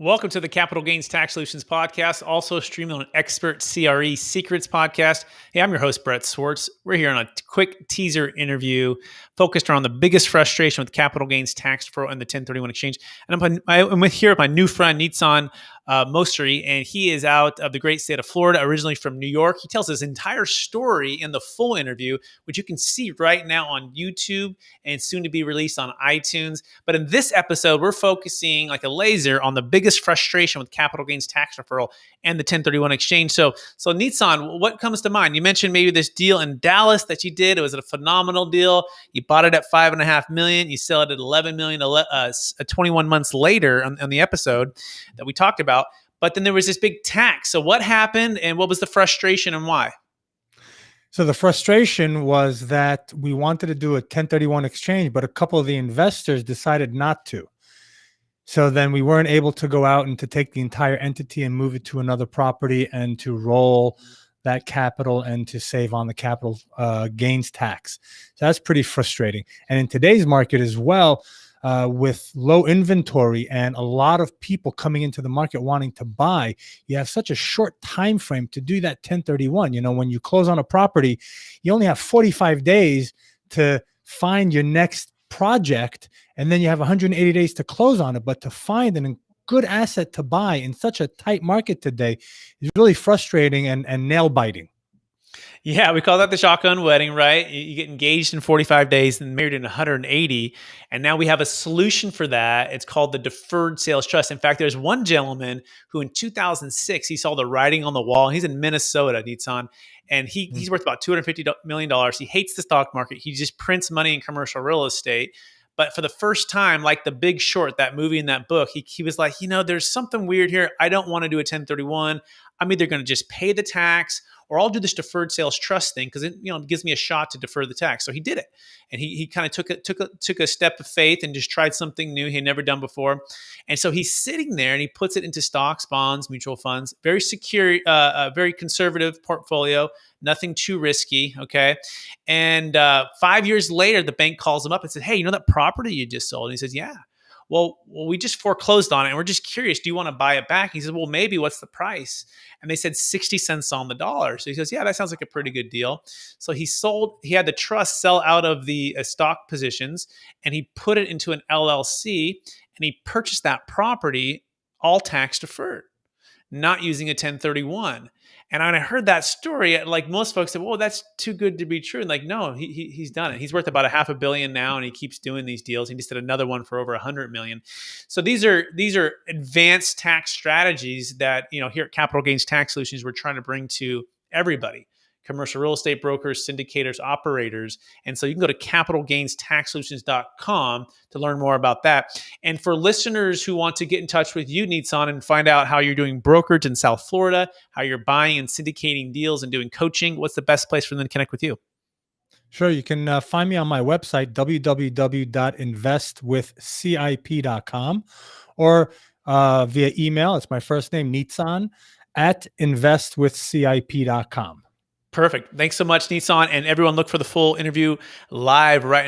Welcome to the Capital Gains Tax Solutions podcast, also streamed on an expert CRE Secrets podcast. Hey, I'm your host, Brett Swarts. We're here on a quick teaser interview focused around the biggest frustration with capital gains tax deferral and the 1031 exchange. And I'm here with my new friend, Nitzan Mosery, and he is out of the great state of Florida, originally from New York. He tells his entire story in the full interview, which you can see right now on YouTube and soon to be released on iTunes. But in this episode, we're focusing like a laser on the biggest frustration with capital gains tax deferral and the 1031 exchange. So Nitzan, what comes to mind? You mentioned maybe this deal in Dallas that you did. It was a phenomenal deal. You bought it at $5.5 million. You sell it at $11 million 21 months later on the episode that we talked about. But then there was this big tax. So what happened and what was the frustration and why? So the frustration was that we wanted to do a 1031 exchange, but a couple of the investors decided not to. So then we weren't able to go out and to take the entire entity and move it to another property and to roll that capital and to save on the capital gains tax. So that's pretty frustrating. And in today's market as well, with low inventory and a lot of people coming into the market wanting to buy, you have such a short time frame to do that 1031. You know, when you close on a property, you only have 45 days to find your next project, and then you have 180 days to close on it. But to find a good asset to buy in such a tight market today is really frustrating and nail biting. Yeah, we call that the shotgun wedding, right? You get engaged in 45 days and married in 180. And now we have a solution for that. It's called the Deferred Sales Trust. In fact, there's one gentleman who in 2006, he saw the writing on the wall. He's in Minnesota, Nitzan, and he's worth about $250 million. He hates the stock market. He just prints money in commercial real estate. But for the first time, like The Big Short, that movie and that book, he was like, there's something weird here. I don't want to do a 1031. I'm either going to just pay the tax or I'll do this deferred sales trust thing because it gives me a shot to defer the tax. So he did it, and he kind of took a step of faith and just tried something new he had never done before. And so he's sitting there and he puts it into stocks, bonds, mutual funds, very secure, very conservative portfolio, nothing too risky. Okay, and 5 years later, the bank calls him up and says, "Hey, that property you just sold?" And he says, "Yeah." Well, we just foreclosed on it, and we're just curious. Do you want to buy it back? He says, well, maybe. What's the price? And they said 60 cents on the dollar. So he says, yeah, that sounds like a pretty good deal. So he had the trust sell out of the stock positions, and he put it into an LLC, and he purchased that property all tax deferred, not using a 1031. And when I heard that story, like most folks said, well, that's too good to be true. And like, no, he's done it. He's worth about $500 million now, and he keeps doing these deals. He just did another one for over $100 million. So these are advanced tax strategies that, here at Capital Gains Tax Solutions, we're trying to bring to everybody. Commercial real estate brokers, syndicators, operators. And so you can go to capitalgainstaxsolutions.com to learn more about that. And for listeners who want to get in touch with you, Nitzan, and find out how you're doing brokerage in South Florida, how you're buying and syndicating deals and doing coaching, what's the best place for them to connect with you? Sure. You can find me on my website, www.investwithcip.com, or via email. It's my first name, Nitzan, at investwithcip.com. Perfect. Thanks so much, Nitzan. And everyone, look for the full interview live right now.